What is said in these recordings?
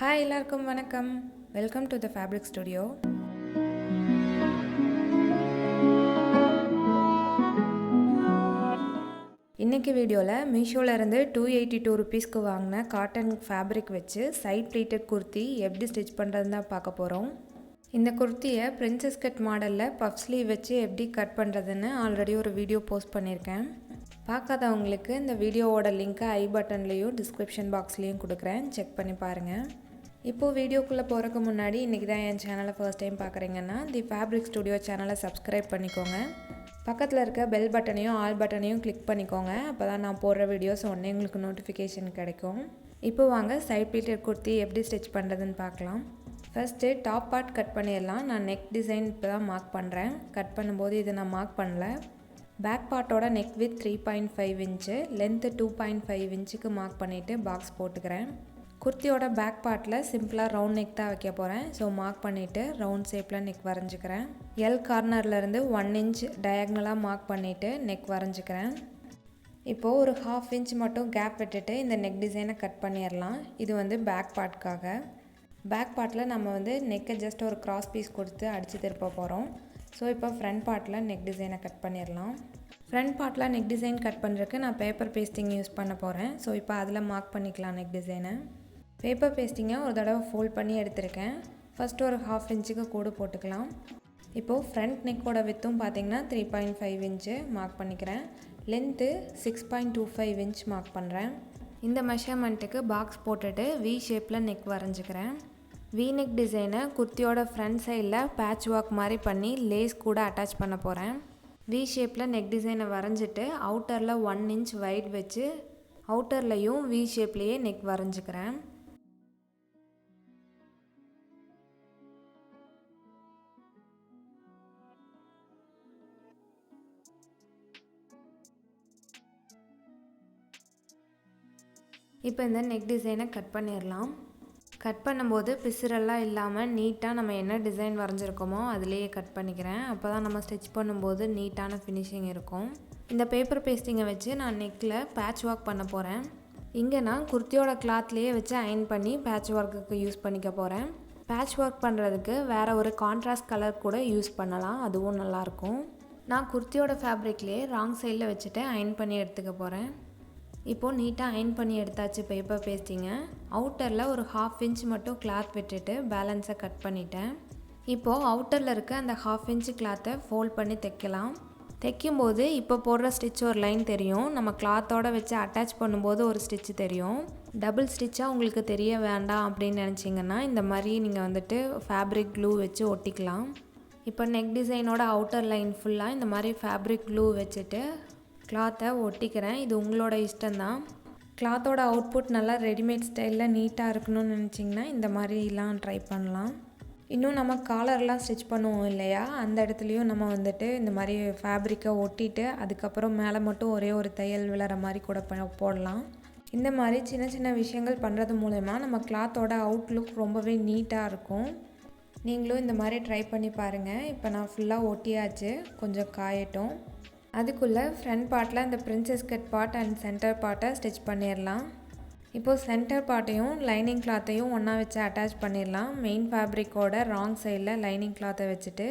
Hi எல்லாருக்கும் வணக்கம். Welcome to the fabric studio. இன்றைக்கி வீடியோவில் மீஷோவில் இருந்து 282 ருபீஸ்க்கு வாங்கின காட்டன் ஃபேப்ரிக் வச்சு சைட் ப்ளீட்டட் குர்த்தி எப்படி ஸ்டிச் பண்ணுறதுன்னு தான் பார்க்க போகிறோம். இந்த குர்த்தியை பிரின்சஸ் கட் மாடலில் பஃப் ஸ்லீவ் வச்சு எப்படி கட் பண்ணுறதுன்னு ஆல்ரெடி ஒரு வீடியோ போஸ்ட் பண்ணியிருக்கேன். பார்க்காதவங்களுக்கு இந்த வீடியோவோட லிங்க்கை ஐ பட்டன்லேயும் டிஸ்கிரிப்ஷன் பாக்ஸ்லேயும் கொடுக்குறேன், செக் பண்ணி பாருங்கள். இப்போது வீடியோக்குள்ளே போகிறதுக்கு முன்னாடி இன்றைக்கி தான் என் சேனலை ஃபர்ஸ்ட் டைம் பார்க்குறீங்கன்னா தி ஃபேப்ரிக் ஸ்டுடியோ சேனலை சப்ஸ்கிரைப் பண்ணிக்கோங்க. பக்கத்தில் இருக்க பெல் பட்டனையும் ஆல் பட்டனையும் கிளிக் பண்ணிக்கோங்க. அப்போ தான் நான் போடுற வீடியோஸ் உடனே உங்களுக்கு நோட்டிஃபிகேஷன் கிடைக்கும். இப்போ வாங்க சைட் ப்ளீட்டட் குர்த்தி எப்படி ஸ்டிச் பண்ணுறதுன்னு பார்க்கலாம். ஃபஸ்ட்டு டாப் பார்ட் கட் பண்ணிடலாம். நான் நெக் டிசைன் இப்போ தான் மார்க் பண்ணுறேன். கட் பண்ணும்போது இதை நான் மார்க் பண்ணல. பேக் பார்ட்டோட நெக் வித் 3.5 இன்ச்சு, லென்த்து 2.5 இன்ச்சுக்கு மார்க் பண்ணிவிட்டு பாக்ஸ் போட்டுக்கிறேன். குர்த்தியோட பேக் பார்ட்டில் சிம்பிளாக ரவுண்ட் நெக் தான் வைக்க போகிறேன். ஸோ மார்க் பண்ணிவிட்டு ரவுண்ட் ஷேப்பில் நெக் வரைஞ்சிக்கிறேன். எல் கார்னர்லேருந்து 1 இன்ச் டயக்னலாக மார்க் பண்ணிவிட்டு நெக் வரைஞ்சிக்கிறேன். இப்போது ஒரு 1/2 இன்ச் மட்டும் கேப் விட்டுட்டு இந்த நெக் டிசைனை கட் பண்ணிடலாம். இது பேக் பார்ட்காக. பேக் பார்ட்டில் நம்ம நெக்கை ஜஸ்ட் ஒரு கிராஸ் பீஸ் கொடுத்து அடித்து திருப்ப போகிறோம். ஸோ இப்போ ஃப்ரண்ட் பார்ட்டில் நெக் டிசைனை கட் பண்ணிடலாம். ஃப்ரண்ட் பார்ட்டில் நெக் டிசைன் கட் பண்ணுறதுக்கு நான் பேப்பர் பேஸ்டிங் யூஸ் பண்ண போகிறேன். ஸோ இப்போ அதில் மார்க் பண்ணிக்கலாம் நெக் டிசைனை. பேப்பர் பேஸ்டிங்கை ஒரு தடவை ஃபோல்ட் பண்ணி எடுத்திருக்கேன். ஃபஸ்ட்டு ஒரு 1/2 இன்ச்சுக்கு கோடு போட்டுக்கலாம். இப்போது ஃப்ரண்ட் நெக்கோட வித்தும் பார்த்திங்கன்னா 3.5 இன்ச்சு மார்க் பண்ணிக்கிறேன். லென்த்து 6.25 இன்ச் மார்க் பண்ணுறேன். இந்த மெஷர்மெண்ட்டுக்கு பாக்ஸ் போட்டுட்டு வி ஷேப்பில் நெக் வரைஞ்சிக்கிறேன். வி நெக் டிசைனை குர்த்தியோட ஃப்ரண்ட் சைடில் பேட்ச் ஒர்க் மாதிரி பண்ணி லேஸ் கூட அட்டாச் பண்ண போகிறேன். வி ஷேப்பில் நெக் டிசைனை வரைஞ்சிட்டு அவுட்டரில் 1 இன்ச் வைட் வச்சு அவுட்டர்லையும் வி ஷேப்லேயே நெக் வரைஞ்சிக்கிறேன். இப்போ இந்த நெக் டிசைனை கட் பண்ணிடலாம். கட் பண்ணும்போது பிசுரெல்லாம் இல்லாமல் நீட்டாக நம்ம என்ன டிசைன் வரைஞ்சிருக்கோமோ அதிலேயே கட் பண்ணிக்கிறேன். அப்போ தான் நம்ம ஸ்டிச் பண்ணும்போது நீட்டான ஃபினிஷிங் இருக்கும். இந்த பேப்பர் பேஸ்டிங்கை வச்சு நான் நெக்கில் பேட்ச் ஒர்க் பண்ண போகிறேன். இங்கே நான் குர்த்தியோட கிளாத்லேயே வச்சு அயன் பண்ணி பேட்ச் ஒர்க்குக்கு யூஸ் பண்ணிக்க போகிறேன். பேட்ச் ஒர்க் பண்ணுறதுக்கு வேறு ஒரு கான்ட்ராஸ்ட் கலர் கூட யூஸ் பண்ணலாம், அதுவும் நல்லாயிருக்கும். நான் குர்த்தியோட ஃபேப்ரிக்லேயே ராங் சைடில் வச்சுட்டு அயன் பண்ணி எடுத்துக்க போகிறேன். இப்போது நீட்டாக அயன் பண்ணி எடுத்தாச்சு பேப்பர் பேஸ்டிங்கை. அவுட்டரில் ஒரு 1/2 இன்ச் மட்டும் கிளாத் விட்டுட்டு பேலன்ஸை கட் பண்ணிட்டேன். இப்போது அவுட்டரில் இருக்க அந்த 1/2 இன்ச் கிளாத்தை ஃபோல்ட் பண்ணி தைக்கலாம். தைக்கும்போது இப்போ போடுற ஸ்டிச் ஒரு லைன் தெரியும். நம்ம கிளாத்தோடு வச்சு அட்டாச் பண்ணும்போது ஒரு ஸ்டிச் தெரியும். டபுள் ஸ்டிச்சாக உங்களுக்கு தெரிய வேண்டாம் அப்படின்னு நினச்சிங்கன்னா இந்த மாதிரி நீங்கள் ஃபேப்ரிக் க்ளூ வச்சு ஒட்டிக்கலாம். இப்போ நெக் டிசைனோட அவுட்டர் லைன் ஃபுல்லாக இந்த மாதிரி ஃபேப்ரிக் க்ளூ வச்சுட்டு கிளாத்தை ஒட்டிக்கிறேன். இது உங்களோட இஷ்டம்தான். கிளாத்தோட அவுட்புட் நல்லா ரெடிமேட் ஸ்டைலில் நீட்டாக இருக்கணும்னு நினச்சிங்கன்னா இந்த மாதிரிலாம் ட்ரை பண்ணலாம். இன்னும் நம்ம காலர்லாம் ஸ்டிச் பண்ணுவோம் இல்லையா, அந்த இடத்துலையும் நம்ம இந்த மாதிரி ஃபேப்ரிக்கை ஒட்டிட்டு அதுக்கப்புறம் மேலே மட்டும் ஒரே ஒரு தையல் விழற மாதிரி கூட போடலாம். இந்த மாதிரி சின்ன சின்ன விஷயங்கள் பண்ணுறது மூலமா நம்ம கிளாத்தோட அவுட்லுக் ரொம்பவே நீட்டாக இருக்கும். நீங்களும் இந்த மாதிரி ட்ரை பண்ணி பாருங்கள். இப்போ நான் ஃபுல்லாக ஒட்டியாச்சு, கொஞ்சம் காயட்டும். அதுக்குள்ளே ஃப்ரண்ட் பார்ட்டில் இந்த princess cut part and centre பார்ட்டை ஸ்டிச் பண்ணிடலாம். இப்போது சென்டர் பார்ட்டையும் லைனிங் கிளாத்தையும் ஒன்றா வச்சு அட்டாச் பண்ணிடலாம். மெயின் ஃபேப்ரிக்கோட ராங் சைடில் லைனிங் கிளாத்தை வச்சுட்டு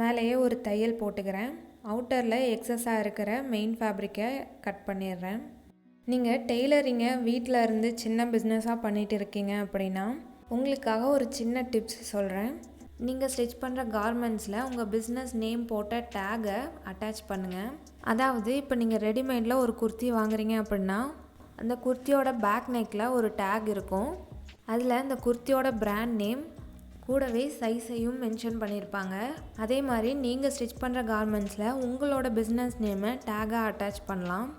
மேலேயே ஒரு தையல் போட்டுக்கிறேன். அவுட்டரில் எக்ஸஸாக இருக்கிற மெயின் ஃபேப்ரிக்கை கட் பண்ணிடுறேன். நீங்கள் டெய்லரிங்கை வீட்டில் இருந்து சின்ன பிஸ்னஸாக பண்ணிகிட்டு இருக்கீங்க அப்படின்னா உங்களுக்காக ஒரு சின்ன டிப்ஸ் சொல்கிறேன். நீங்கள் ஸ்டிச் பண்ணுற கார்மெண்ட்ஸில் உங்கள் பிஸ்னஸ் நேம் போட்ட டேகை அட்டாச் பண்ணுங்கள். அதாவது இப்போ நீங்கள் ரெடிமேடில் ஒரு குர்த்தி வாங்குறீங்க அப்படின்னா அந்த குர்த்தியோட பேக் நெக்கில் ஒரு டேக் இருக்கும். அதில் அந்த குர்த்தியோட பிராண்ட் நேம் கூடவே சைஸையும் மென்ஷன் பண்ணியிருப்பாங்க. அதே மாதிரி நீங்கள் ஸ்டிச் பண்ணுற கார்மெண்ட்ஸில் உங்களோட பிஸ்னஸ் நேமை டேகாக அட்டாச் பண்ணலாம்.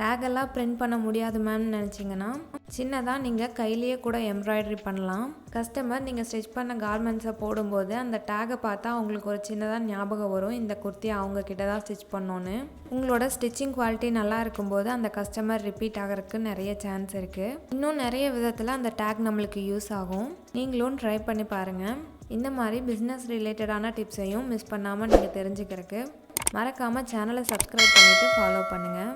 டேகெல்லாம் பிரிண்ட் பண்ண முடியாது மேம்னு நினச்சிங்கன்னா சின்னதாக நீங்கள் கையிலேயே கூட எம்ப்ராய்டரி பண்ணலாம். கஸ்டமர் நீங்கள் ஸ்டிச் பண்ண கார்மெண்ட்ஸை போடும்போது அந்த டேகை பார்த்தா அவங்களுக்கு ஒரு சின்னதாக ஞாபகம் வரும், இந்த குர்த்தி அவங்க கிட்ட தான் ஸ்டிச் பண்ணோன்னு. உங்களோட ஸ்டிச்சிங் குவாலிட்டி நல்லா இருக்கும்போது அந்த கஸ்டமர் ரிப்பீட் ஆகிறதுக்கு நிறைய சான்ஸ் இருக்குது. இன்னும் நிறைய விதத்தில் அந்த டேக் நம்மளுக்கு யூஸ் ஆகும். நீங்களும் ட்ரை பண்ணி பாருங்கள். இந்த மாதிரி பிஸ்னஸ் ரிலேட்டடான டிப்ஸையும் மிஸ் பண்ணாமல் நீங்கள் தெரிஞ்சுக்கிறதுக்கு மறக்காமல் சேனலை சப்ஸ்கிரைப் பண்ணிவிட்டு ஃபாலோ பண்ணுங்கள்.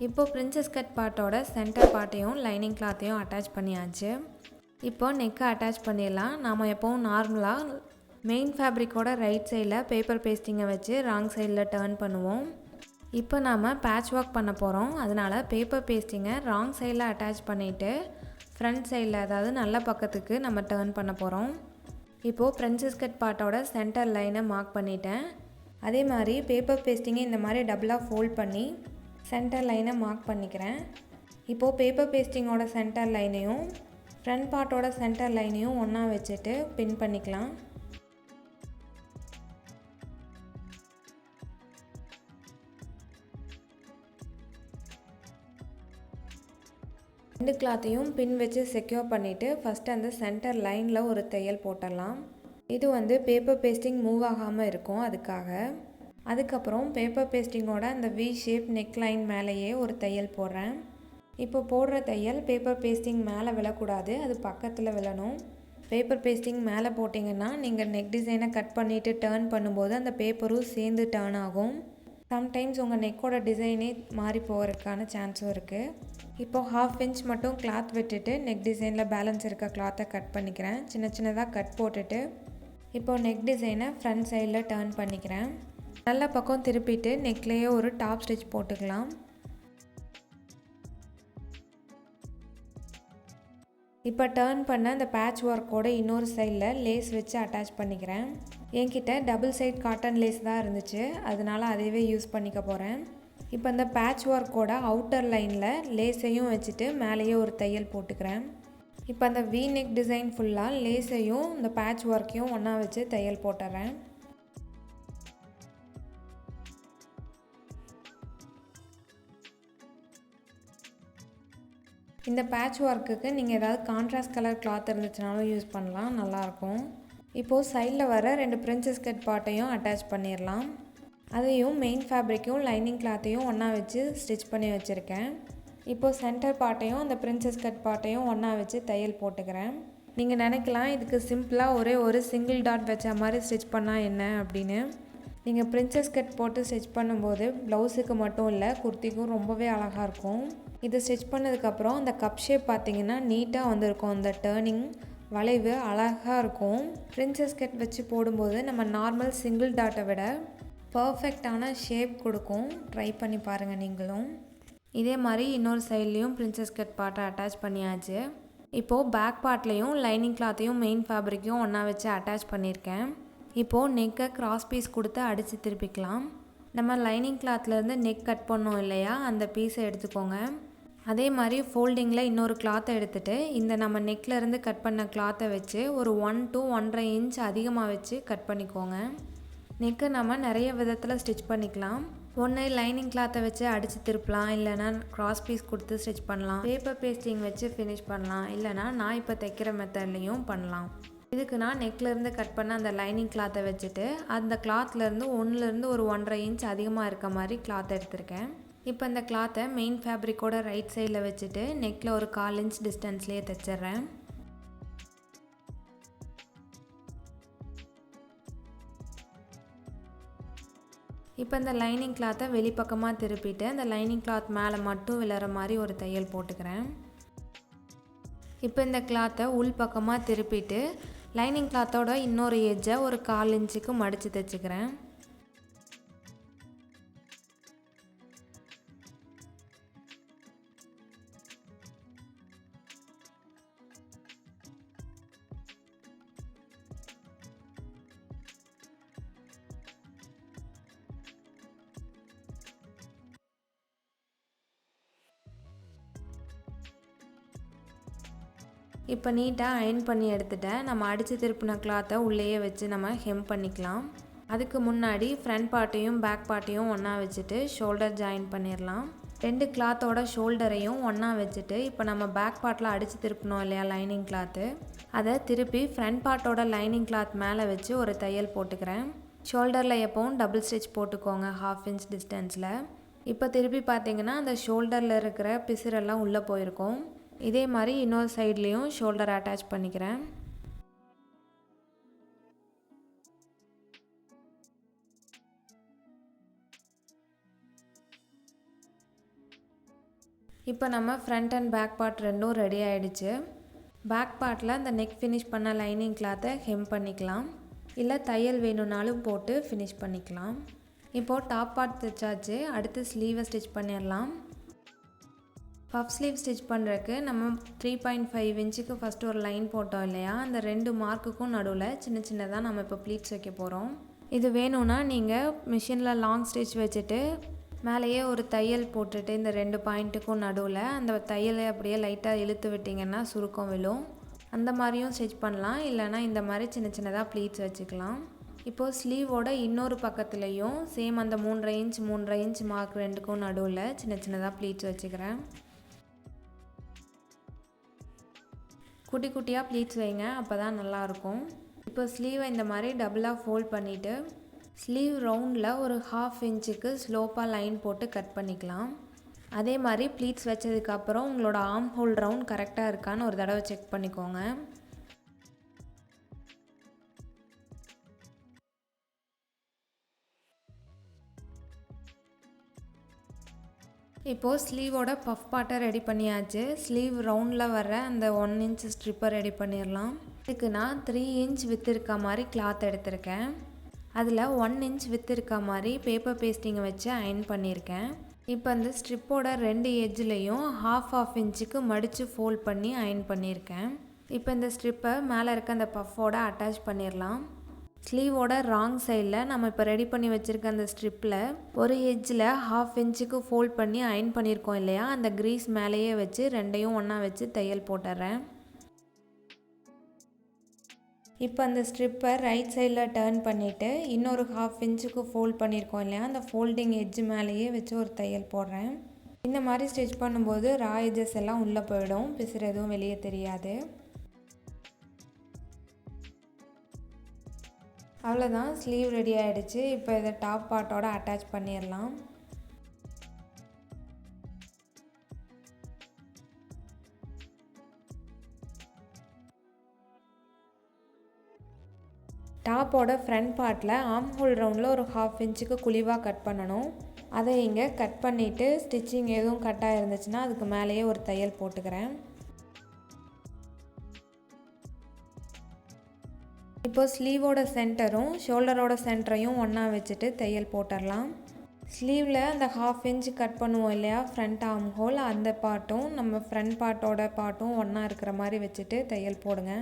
இப்போது பிரின்சஸ் கட் பார்ட்டோட சென்டர் பார்ட்டையும் லைனிங் கிளாத்தையும் அட்டாச் பண்ணியாச்சு. இப்போ நெக்கை அட்டாச் பண்ணிடலாம். நாம் எப்போவும் நார்மலாக மெயின் ஃபேப்ரிக்கோட ரைட் சைடில் பேப்பர் பேஸ்டிங்கை வச்சு ராங் சைடில் டர்ன் பண்ணுவோம். இப்போ நாம் பேட்ச் ஒர்க் பண்ண போகிறோம். அதனால் பேப்பர் பேஸ்டிங்கை ராங் சைடில் அட்டாச் பண்ணிவிட்டு ஃப்ரண்ட் சைடில், அதாவது நல்ல பக்கத்துக்கு நம்ம டர்ன் பண்ண போகிறோம். இப்போது பிரின்சஸ் கட் பார்ட்டோட சென்டர் லைனை மார்க் பண்ணிட்டேன். அதே மாதிரி பேப்பர் பேஸ்டிங்கை இந்த மாதிரி டபுளாக ஃபோல்ட் பண்ணி சென்டர் லைனை மார்க் பண்ணிக்கிறேன். இப்போது பேப்பர் பேஸ்டிங்கோட சென்டர் லைனையும் ஃப்ரண்ட் பார்ட்டோட சென்டர் லைனையும் ஒன்றா வச்சுட்டு பின் பண்ணிக்கலாம். ரெண்டு கிளாத்தையும் பின் வச்சு செக்யூர் பண்ணிவிட்டு ஃபஸ்ட்டு அந்த சென்டர் லைனில் ஒரு தையல் போட்டுடலாம். இது பேப்பர் பேஸ்டிங் மூவ் ஆகாமல் இருக்கும் அதுக்காக. அதுக்கப்புறம் பேப்பர் பேஸ்டிங்கோட அந்த வி ஷேப் நெக் லைன் மேலேயே ஒரு தையல் போடுறேன். இப்போ போடுற தையல் பேப்பர் பேஸ்டிங் மேலே விழக்கூடாது, அது பக்கத்தில் விழணும். பேப்பர் பேஸ்டிங் மேலே போட்டிங்கன்னா நீங்கள் நெக் டிசைனை கட் பண்ணிவிட்டு டர்ன் பண்ணும்போது அந்த பேப்பரும் சேர்ந்து டர்ன் ஆகும். சம்டைம்ஸ் உங்கள் நெக்கோட டிசைனே மாறி போகிறதுக்கான சான்ஸும் இருக்குது. இப்போது 1/2 இன்ச் மட்டும் கிளாத் விட்டுட்டு நெக் டிசைனில் பேலன்ஸ் இருக்க கிளாத்தை கட் பண்ணிக்கிறேன். சின்ன சின்னதாக கட் போட்டுட்டு இப்போது நெக் டிசைனை ஃப்ரண்ட் சைடில் டர்ன் பண்ணிக்கிறேன். நல்ல பக்கம் திருப்பிட்டு நெக்லேயே ஒரு டாப் ஸ்டிச் போட்டுக்கலாம். இப்போ டர்ன் பண்ண அந்த பேட்ச் ஒர்க்கோட இன்னொரு சைடில் லேஸ் வச்சு அட்டாச் பண்ணிக்கிறேன். என்கிட்ட டபுள் சைட் காட்டன் லேஸ் தான் இருந்துச்சு, அதனால அதையவே யூஸ் பண்ணிக்க போகிறேன். இப்போ இந்த பேட்ச் ஒர்க்கோட அவுட்டர் லைனில் லேஸையும் வச்சுட்டு மேலேயே ஒரு தையல் போட்டுக்கிறேன். இப்போ அந்த வி நெக் டிசைன் ஃபுல்லாக லேஸையும் இந்த பேட்ச் ஒர்க்கையும் ஒன்றா வச்சு தையல் போட்டுறேன். இந்த பேட்ச் ஒர்க்குக்கு நீங்கள் ஏதாவது கான்ட்ராஸ்ட் கலர் கிளாத் இருந்துச்சுனாலும் யூஸ் பண்ணலாம், நல்லாயிருக்கும். இப்போது சைடில் வர 2 பிரின்சஸ் கட் பார்ட்டையும் அட்டாச் பண்ணிடலாம். அதையும் மெயின் ஃபேப்ரிக்கும் லைனிங் கிளாத்தையும் ஒன்றா வச்சு ஸ்டிச் பண்ணி வச்சுருக்கேன். இப்போது சென்டர் பார்ட்டையும் அந்த பிரின்சஸ் கட் பார்ட்டையும் ஒன்றா வச்சு தையல் போட்டுக்கிறேன். நீங்கள் நினைக்கலாம் இதுக்கு சிம்பிளாக ஒரே ஒரு சிங்கிள் டாட் வச்ச மாதிரி ஸ்டிச் பண்ணால் என்ன அப்படின்னு. நீங்கள் பிரின்சஸ் கட் போட்டு ஸ்டிச் பண்ணும்போது ப்ளவுஸுக்கு மட்டும் இல்லை, குர்த்திக்கும் ரொம்பவே அழகாக இருக்கும். இதை ஸ்டிச் பண்ணதுக்கப்புறம் அந்த கப் ஷேப் பார்த்திங்கன்னா நீட்டாக வந்திருக்கும். அந்த டேர்னிங் வளைவு அழகாக இருக்கும். பிரின்சஸ் கட் வச்சு போடும்போது நம்ம நார்மல் சிங்கிள் டாட்டை விட பர்ஃபெக்டான ஷேப் கொடுக்கும். ட்ரை பண்ணி பாருங்கள் நீங்களும். இதே மாதிரி இன்னொரு சைட்லேயும் பிரின்சஸ் கட் பார்ட்டை அட்டாச் பண்ணியாச்சு. இப்போது பேக் பார்ட்லேயும் லைனிங் கிளாத்தையும் மெயின் ஃபேப்ரிக்கையும் ஒன்றா வச்சு அட்டாச் பண்ணியிருக்கேன். இப்போது நெக்கை கிராஸ் பீஸ் கொடுத்து அடித்து திருப்பிக்கலாம். நம்ம லைனிங் கிளாத்லேருந்து நெக் கட் பண்ணோம் இல்லையா, அந்த பீஸை எடுத்துக்கோங்க. அதே மாதிரி ஃபோல்டிங்கில் இன்னொரு கிளாத்தை எடுத்துகிட்டு இந்த நம்ம நெக்லேருந்து கட் பண்ண கிளாத்தை வச்சு ஒரு 1 to 1.5 இன்ச் அதிகமாக வச்சு கட் பண்ணிக்கோங்க. நெக்கை நம்ம நிறைய விதத்தில் ஸ்டிச் பண்ணிக்கலாம். ஒன்று லைனிங் கிளாத்தை வச்சு அடித்து திருப்பலாம், இல்லைனா கிராஸ் பீஸ் கொடுத்து ஸ்டிச் பண்ணலாம், பேப்பர் பேஸ்டிங் வச்சு ஃபினிஷ் பண்ணலாம், இல்லைனா நான் இப்போ தைக்கிற மெத்தட்லேயும் பண்ணலாம். இதுக்கு நான் நெக்லேருந்து கட் பண்ண அந்த லைனிங் கிளாத்தை வச்சுட்டு அந்த கிளாத்லேருந்து 1 ஒரு 1.5 இன்ச் அதிகமாக இருக்க மாதிரி கிளாத் எடுத்திருக்கேன். இப்போ இந்த கிளாத்தை மெயின் ஃபேப்ரிக்கோட ரைட் சைடில் வச்சுட்டு நெக்கில் ஒரு 1/4 இன்ச் டிஸ்டன்ஸ்லேயே தைச்சிட்றேன். இப்போ இந்த லைனிங் கிளாத்தை வெளிப்பக்கமாக திருப்பிட்டு அந்த லைனிங் கிளாத் மேலே மட்டும் விழுற மாதிரி ஒரு தையல் போட்டுக்கிறேன். இப்போ இந்த கிளாத்தை உள் பக்கமாக திருப்பிட்டு லைனிங் கிளாத்தோட இன்னொரு எட்ஜை ஒரு 1/4 இன்ச்சுக்கு மடித்து தைச்சிக்கிறேன். இப்போ நீட்டாக அயன் பண்ணி எடுத்துட்டேன். நம்ம அடித்து திருப்பின கிளாத்தை உள்ளேயே வச்சு நம்ம ஹெம் பண்ணிக்கலாம். அதுக்கு முன்னாடி ஃப்ரண்ட் பார்ட்டையும் பேக் பார்ட்டையும் ஒன்றா வச்சுட்டு ஷோல்டர் ஜாயின் பண்ணிடலாம். 2 கிளாத்தோட ஷோல்டரையும் ஒன்றா வச்சுட்டு இப்போ நம்ம பேக் பார்ட்டில் அடித்து திருப்பினோம் இல்லையா லைனிங் கிளாத்து, அதை திருப்பி ஃப்ரண்ட் பார்ட்டோட லைனிங் கிளாத் மேலே வச்சு ஒரு தையல் போட்டுக்கிறேன். ஷோல்டரில் எப்போவும் டபுள் ஸ்டிச் போட்டுக்கோங்க 1/2 இன்ச் டிஸ்டன்ஸில். இப்போ திருப்பி பார்த்தீங்கன்னா அந்த ஷோல்டரில் இருக்கிற பிசுரெல்லாம் உள்ளே போயிருக்கும். இதே மாதிரி இன்னொரு சைட்லேயும் ஷோல்டர் அட்டாச் பண்ணிக்கிறேன். இப்போ நம்ம ஃப்ரண்ட் அண்ட் பேக் பார்ட் ரெண்டும் ரெடி ஆகிடுச்சு. பேக் பார்ட்டில் அந்த நெக் ஃபினிஷ் பண்ண லைனிங் கிளாத்தை ஹெம் பண்ணிக்கலாம், இல்லை தையல் வேணும்னாலும் போட்டு ஃபினிஷ் பண்ணிக்கலாம். இப்போது டாப் பார்ட் தைச்சாச்சு. அடுத்து ஸ்லீவை ஸ்டிச் பண்ணிடலாம். பஃப் ஸ்லீவ் ஸ்டிச் பண்ணுறதுக்கு நம்ம 3.5 இன்ச்சுக்கு ஃபஸ்ட்டு ஒரு லைன் போட்டோம் இல்லையா, அந்த 2 மார்க்குக்கும் நடுவில் சின்ன சின்னதாக நம்ம இப்போ ப்ளீட்ஸ் வைக்க போகிறோம். இது வேணும்னா நீங்கள் மிஷினில் லாங் ஸ்டிச் வச்சுட்டு மேலேயே ஒரு தையல் போட்டுட்டு இந்த 2 பாயிண்ட்டுக்கும் நடுவில் அந்த தையலை அப்படியே லைட்டாக இழுத்து விட்டிங்கன்னா சுருக்கம் விழும். அந்த மாதிரியும் ஸ்டிச் பண்ணலாம், இல்லைனா இந்த மாதிரி சின்ன சின்னதாக ப்ளீட்ஸ் வச்சுக்கலாம். இப்போது ஸ்லீவோட இன்னொரு பக்கத்துலேயும் சேம் அந்த 3.5 இன்ச் மார்க் 2க்கும் நடுவில் சின்ன சின்னதாக ப்ளீட்ஸ் வச்சுக்கிறேன். குட்டி குட்டியாக ப்ளீட்ஸ் வைங்க, அப்போ தான் நல்லாயிருக்கும். இப்போ ஸ்லீவை இந்த மாதிரி டபுளாக ஃபோல்ட் பண்ணிவிட்டு ஸ்லீவ் ரவுண்டில் ஒரு 1/2 இன்ச்சுக்கு ஸ்லோப்பாக லைன் போட்டு கட் பண்ணிக்கலாம். அதே மாதிரி ப்ளீட்ஸ் வச்சதுக்கப்புறம் உங்களோட ஆர்ம் ஹோல் ரவுண்ட் கரெக்டாக இருக்கான்னு ஒரு தடவை செக் பண்ணிக்கோங்க. இப்போது ஸ்லீவோட பஃப் பார்ட்டை ரெடி பண்ணியாச்சு. ஸ்லீவ் ரவுண்டில் வர அந்த 1 இன்ச் ஸ்ட்ரிப்பை ரெடி பண்ணிடலாம். இதுக்கு நான் 3 இன்ச் வித்து இருக்க மாதிரி கிளாத் எடுத்திருக்கேன். அதில் 1 இன்ச் வித்து இருக்க மாதிரி பேப்பர் பேஸ்டிங்கை வச்சு அயன் பண்ணியிருக்கேன். இப்போ அந்த ஸ்ட்ரிப்போட 2 எட்ஜ்லேயும் 1/2 இன்ச்சுக்கு மடித்து ஃபோல்ட் பண்ணி அயன் பண்ணியிருக்கேன். இப்போ இந்த ஸ்ட்ரிப்பை மேலே இருக்க அந்த பஃபோட அட்டாச் பண்ணிடலாம். ஸ்லீவோட ராங் சைடில் நம்ம இப்போ ரெடி பண்ணி வச்சுருக்க அந்த ஸ்ட்ரிப்பில் ஒரு எட்ஜில் 1/2 இன்ச்சுக்கு ஃபோல்ட் பண்ணி அயன் பண்ணியிருக்கோம் இல்லையா, அந்த க்ரீஸ் மேலேயே வச்சு 2யும் ஒன்றா வச்சு தையல் போட்டுறேன். இப்போ அந்த ஸ்ட்ரிப்பை ரைட் சைடில் டர்ன் பண்ணிவிட்டு இன்னொரு 1/2 இன்ச்சுக்கு ஃபோல்ட் பண்ணியிருக்கோம் இல்லையா, அந்த ஃபோல்டிங் எட்ஜ் மேலேயே வச்சு ஒரு தையல் போடுறேன். இந்த மாதிரி ஸ்டிச் பண்ணும்போது ரா எட்ஜஸ் எல்லாம் உள்ளே போயிடும், பிசுறு எதுவும் வெளியே தெரியாது. அவ்வளோதான், ஸ்லீவ் ரெடி ஆகிடுச்சு. இப்போ இதை டாப் பார்ட்டோட அட்டாச் பண்ணிடலாம். டாப்போட ஃப்ரண்ட் பார்ட்டில் ஆர்ம் ஹோல் ரவுண்டில் ஒரு 1/2 இன்ச்சுக்கு குழிவாக கட் பண்ணணும். அதை இங்கே கட் பண்ணிவிட்டு ஸ்டிச்சிங் எதுவும் கட்டாக இருந்துச்சுன்னா அதுக்கு மேலேயே ஒரு தையல் போட்டுக்கிறேன். இப்போ ஸ்லீவோட சென்டரும் ஷோல்டரோட சென்டரையும் ஒன்றா வச்சுட்டு தையல் போட்டுடலாம். ஸ்லீவில் அந்த 1/2 இன்ச் கட் பண்ணுவோம் இல்லையா ஃப்ரண்ட் ஆர்ம் ஹோல், அந்த பார்ட்டும் நம்ம ஃப்ரண்ட் பார்ட்டோட பார்ட்டும் ஒன்றா இருக்கிற மாதிரி வச்சுட்டு தையல் போடுங்க.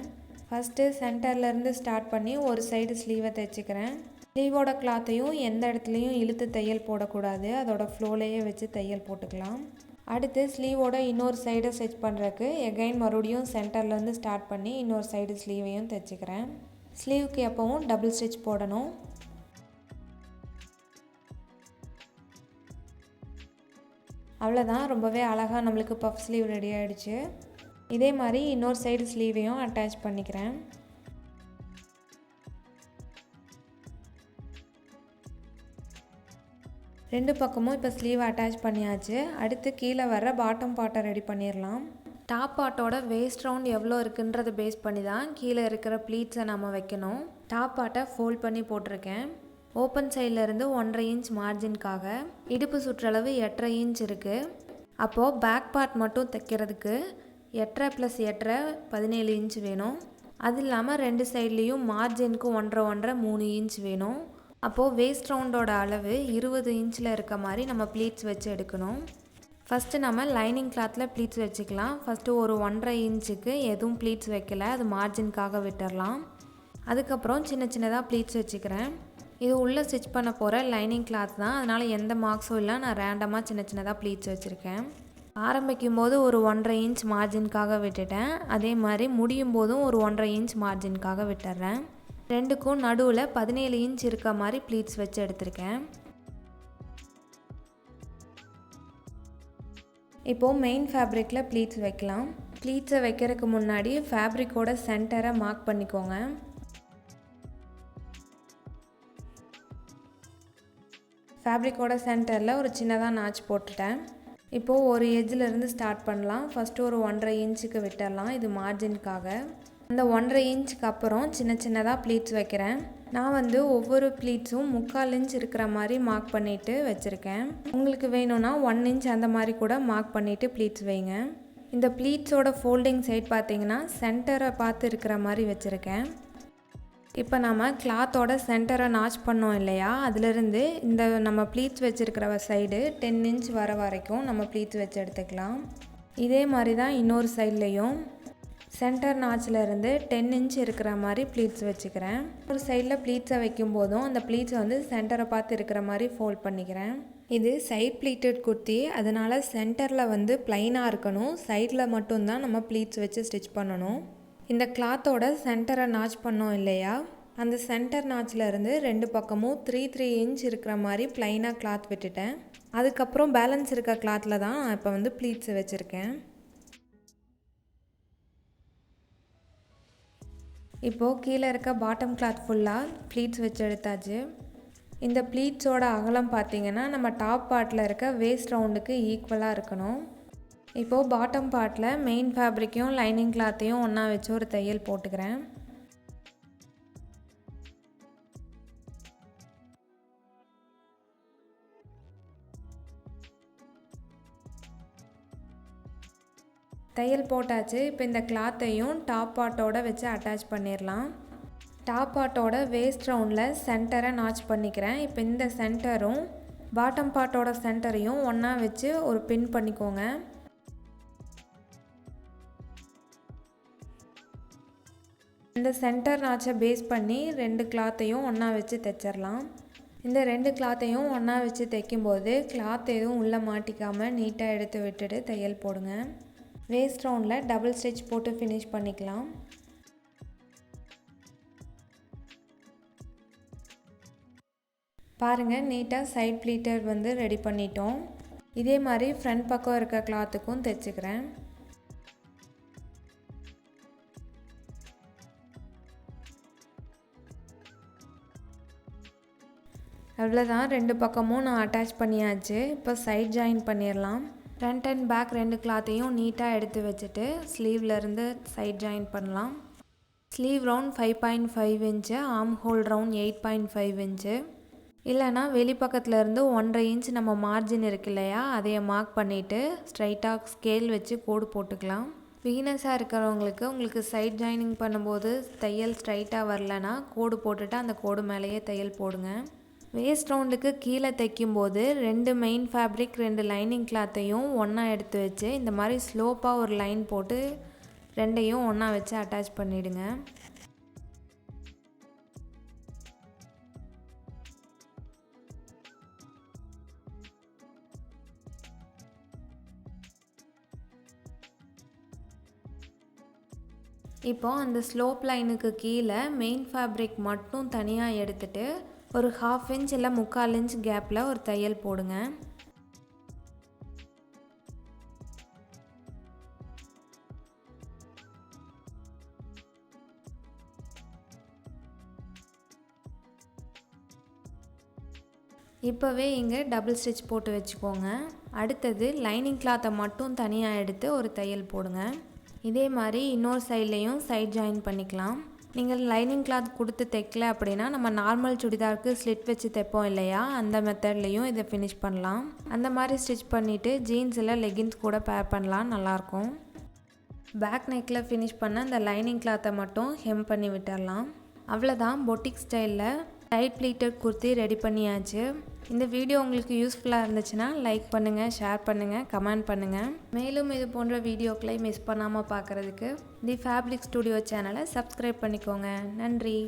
ஃபஸ்ட்டு சென்டர்லேருந்து ஸ்டார்ட் பண்ணி ஒரு சைடு ஸ்லீவை தைச்சிக்கிறேன். ஸ்லீவோட கிளாத்தையும் எந்த இடத்துலையும் இழுத்து தையல் போடக்கூடாது, அதோட ஃப்ளோலையே வச்சு தையல் போட்டுக்கலாம். அடுத்து ஸ்லீவோட இன்னொரு சைடை ஸ்டிச் பண்ணுறதுக்கு எகைன் மறுபடியும் சென்டர்லேருந்து ஸ்டார்ட் பண்ணி இன்னொரு சைடு ஸ்லீவையும் தைச்சிக்கிறேன். ஸ்லீவுக்கு எப்பவும் டபுள் ஸ்டிச் போடணும். அவ்வளோதான், ரொம்பவே அழகாக நம்மளுக்கு பஃப் ஸ்லீவ் ரெடி ஆகிடுச்சு. இதே மாதிரி இன்னொரு சைடு ஸ்லீவையும் அட்டாச் பண்ணிக்கிறேன். ரெண்டு பக்கமும் இப்போ ஸ்லீவை அட்டாச் பண்ணியாச்சு. அடுத்து கீழே வர பாட்டம் பார்ட்டை ரெடி பண்ணிடலாம். டாப் பார்ட்டோட வேஸ்ட் ரவுண்ட் எவ்வளோ இருக்குன்றதை பேஸ் பண்ணி தான் கீழே இருக்கிற ப்ளீட்ஸை நம்ம வைக்கணும். டாப் பார்ட்டை ஃபோல்ட் பண்ணி போட்டிருக்கேன். ஓப்பன் சைட்லேருந்து 1.5 இன்ச் மார்ஜின்காக. இடுப்பு சுற்றளவு 8.5 இன்ச் இருக்குது. அப்போது பேக் பார்ட் மட்டும் தைக்கிறதுக்கு 8.5 + 8.5 17 இன்ச் வேணும். அது இல்லாமல் 2 சைட்லேயும் மார்ஜினுக்கு 1.5 3 இன்ச் வேணும். அப்போது வேஸ்ட் ரவுண்டோட அளவு 20 இன்ச்சில் இருக்க மாதிரி நம்ம ப்ளீட்ஸ் வச்சு எடுக்கணும். ஃபஸ்ட்டு நம்ம லைனிங் கிளாத்தில் ப்ளீட்ஸ் வச்சுக்கலாம். ஃபஸ்ட்டு ஒரு 1.5 இன்ச்சுக்கு எதுவும் ப்ளீட்ஸ் வைக்கல, அது மார்ஜின்காக விட்டுடலாம். அதுக்கப்புறம் சின்ன சின்னதாக ப்ளீட்ஸ் வச்சுக்கிறேன். இது உள்ளே ஸ்டிச் பண்ண போகிற லைனிங் கிளாத் தான், அதனால் எந்த மார்க்ஸும் இல்லை, நான் ரேண்டமாக சின்ன சின்னதாக ப்ளீட்ஸ் வச்சுருக்கேன். ஆரம்பிக்கும் போது ஒரு 1.5 இன்ச் மார்ஜின்காக விட்டுட்டேன். அதே மாதிரி முடியும் போதும் ஒரு 1.5 இன்ச் மார்ஜின்காக விட்டுறேன். ரெண்டுக்கும் நடுவில் 17 இன்ச் இருக்க மாதிரி ப்ளீட்ஸ் வச்சு எடுத்திருக்கேன். இப்போது மெயின் ஃபேப்ரிக்கில் ப்ளீட்ஸ் வைக்கலாம். ப்ளீட்ஸை வைக்கிறதுக்கு முன்னாடி ஃபேப்ரிக்கோட சென்டரை மார்க் பண்ணிக்கோங்க. ஃபேப்ரிக்கோட சென்டரில் ஒரு சின்னதாக நாச் போட்டுட்டேன். இப்போது ஒரு எட்ஜிலேருந்து ஸ்டார்ட் பண்ணலாம். ஃபஸ்ட்டு ஒரு 1.5 இன்ச்சுக்கு விட்டுடலாம், இது மார்ஜின்காக. அந்த 1.5 இன்ச்சுக்கு அப்புறம் சின்ன சின்னதாக ப்ளீட்ஸ் வைக்கிறேன். நான் ஒவ்வொரு ப்ளீட்ஸும் 3/4 இன்ச் இருக்கிற மாதிரி மார்க் பண்ணிவிட்டு வச்சுருக்கேன். உங்களுக்கு வேணும்னா 1 இன்ச் அந்த மாதிரி கூட மார்க் பண்ணிவிட்டு ப்ளீட்ஸ் வைங்க. இந்த ப்ளீட்ஸோட ஃபோல்டிங் சைட் பார்த்தீங்கன்னா சென்டரை பார்த்து இருக்கிற மாதிரி வச்சுருக்கேன். இப்போ நம்ம கிளாத்தோட சென்டரை நாச் பண்ணோம் இல்லையா, அதிலிருந்து இந்த நம்ம ப்ளீட்ஸ் வச்சுருக்கிற சைடு 10 இன்ச் வர வரைக்கும் நம்ம ப்ளீட்ஸ் வச்சு எடுத்துக்கலாம். இதே மாதிரி தான் இன்னொரு சைட்லேயும் சென்டர் நாச்சில் இருந்து 10 இன்ச் இருக்கிற மாதிரி ப்ளீட்ஸ் வச்சுக்கிறேன். ஒரு சைடில் ப்ளீட்ஸை வைக்கும் போதும் அந்த ப்ளீட்ஸை வந்து சென்டரை பார்த்து இருக்கிற மாதிரி ஃபோல்ட் பண்ணிக்கிறேன். இது சைட் ப்ளீட்டட் குர்த்தி, அதனால் சென்டரில் வந்து ப்ளைனாக இருக்கணும், சைடில் மட்டும்தான் நம்ம ப்ளீட்ஸ் வச்சு ஸ்டிச் பண்ணணும். இந்த கிளாத்தோட சென்டரை நாச் பண்ணோம் இல்லையா, அந்த சென்டர் நாச்சில் இருந்து 2 பக்கமும் 3 இன்ச் இருக்கிற மாதிரி ப்ளைனாக கிளாத் விட்டுட்டேன். அதுக்கப்புறம் பேலன்ஸ் இருக்க கிளாத்தில் தான் நான் இப்போ வந்து ப்ளீட்ஸ் வச்சுருக்கேன். இப்போது கீழே இருக்க பாட்டம் கிளாத் ஃபுல்லாக ப்ளீட்ஸ் வச்சு எடுத்தாச்சு. இந்த ப்ளீட்ஸோட அகலம் பார்த்திங்கன்னா நம்ம டாப் பார்ட்டில் இருக்க வேஸ்ட் ரவுண்டுக்கு ஈக்குவலாக இருக்கணும். இப்போது பாட்டம் பார்ட்டில் மெயின் ஃபேப்ரிக்கையும் லைனிங் கிளாத்தையும் ஒன்றா வச்சு ஒரு தையல் போட்டுக்கிறேன். தையல் போட்டாச்சு. இப்போ இந்த கிளாத்தையும் டாப் பார்ட்டோட வச்சு அட்டாச் பண்ணிடலாம். டாப் பார்ட்டோட வேஸ்ட் ரவுண்டில் சென்டரை நாச் பண்ணிக்கிறேன். இப்போ இந்த சென்டரும் பாட்டம் பார்ட்டோட சென்டரையும் ஒன்றா வச்சு ஒரு பின் பண்ணிக்கோங்க. இந்த சென்டர் நாச்சை பேஸ் பண்ணி 2 கிளாத்தையும் ஒன்றா வச்சு தைச்சிடலாம். இந்த 2 கிளாத்தையும் ஒன்றா வச்சு தைக்கும்போது கிளாத் எதுவும் உள்ளே மாட்டிக்காமல் நீட்டாக எடுத்து விட்டுட்டு தையல் போடுங்க. வேஸ்ட் ரவுண்டில் டபுள் ஸ்டிச் போட்டு ஃபினிஷ் பண்ணிக்கலாம். பாருங்கள், நீட்டாக சைட் ப்ளீட்டர் வந்து ரெடி பண்ணிட்டோம். இதே மாதிரி ஃப்ரண்ட் பக்கம் இருக்க கிளாத்துக்கும் தைச்சிக்கிறேன். அவ்வளோதான், 2 பக்கமும் நான் அட்டாச் பண்ணியாச்சு. இப்போ சைட் ஜாயின் பண்ணிடலாம். ஃப்ரண்ட் அண்ட் பேக் 2 கிளாத்தையும் நீட்டாக எடுத்து வச்சுட்டு ஸ்லீவ்லேருந்து சைட் ஜாயின் பண்ணலாம். Sleeve round 5.5 inch, arm whole round 8.5 inch. இல்லைனா வெளிப்பக்கத்துலேருந்து 1.5 இன்ச் நம்ம மார்ஜின் இருக்கு இல்லையா, அதையை மார்க் பண்ணிவிட்டு ஸ்ட்ரைட்டாக ஸ்கேல் வச்சு கோடு போட்டுக்கலாம். வீனஸாக இருக்கிறவங்களுக்கு உங்களுக்கு சைட் ஜாயினிங் பண்ணும்போது தையல் ஸ்ட்ரைட்டாக வரலனா கோடு போட்டுட்டு அந்த கோடு மேலேயே தையல் போடுங்க. வேஸ்ட் ரவுண்டுக்கு கீழே தைக்கும்போது 2 மெயின் ஃபேப்ரிக் 2 லைனிங் கிளாத்தையும் ஒன்றா எடுத்து வச்சு இந்த மாதிரி ஸ்லோப்பாக ஒரு லைன் போட்டு 2ஐயும் ஒன்றா வச்சு அட்டாச் பண்ணிவிடுங்க. இப்போது அந்த ஸ்லோப் லைனுக்கு கீழே மெயின் ஃபேப்ரிக் மட்டும் தனியாக எடுத்துகிட்டு ஒரு 1/2 இன்ச் இல்லை 3/4 இன்ச் கேப்பில் ஒரு தையல் போடுங்க. இப்போவே இங்கே டபுள் ஸ்டிச் போட்டு வச்சுக்கோங்க. அடுத்தது லைனிங் கிளாத்தை மட்டும் தனியாக எடுத்து ஒரு தையல் போடுங்க. இதே மாதிரி இன்னொரு சைட்லேயும் சைட் ஜாயின் பண்ணிக்கலாம். நீங்கள் லைனிங் கிளாத் கொடுத்து தைக்கல அப்படின்னா நம்ம நார்மல் சுடிதாருக்கு ஸ்லிட் வச்சு தைப்போம் இல்லையா, அந்த மெத்தட்லேயும் இதை ஃபினிஷ் பண்ணலாம். அந்த மாதிரி ஸ்டிச் பண்ணிவிட்டு ஜீன்ஸ் இல்லை லெகின்ஸ் கூட பேர் பண்ணலாம், நல்லாயிருக்கும். பேக் நெக்கில் ஃபினிஷ் பண்ண அந்த லைனிங் கிளாத்தை மட்டும் ஹெம் பண்ணி விட்டுடலாம். அவ்வளோதான், பொட்டிக் ஸ்டைலில் சைட் ப்ளீட்டட் குர்த்தி ரெடி பண்ணியாச்சு. இந்த வீடியோ உங்களுக்கு யூஸ்ஃபுல்லாக இருந்துச்சுன்னா லைக் பண்ணுங்கள், ஷேர் பண்ணுங்கள், கமெண்ட் பண்ணுங்கள். மேலும் இது போன்ற வீடியோக்களை மிஸ் பண்ணாமல் பார்க்குறதுக்கு தி ஃபேப்ரிக் ஸ்டுடியோ சேனலை சப்ஸ்கிரைப் பண்ணிக்கோங்க. நன்றி.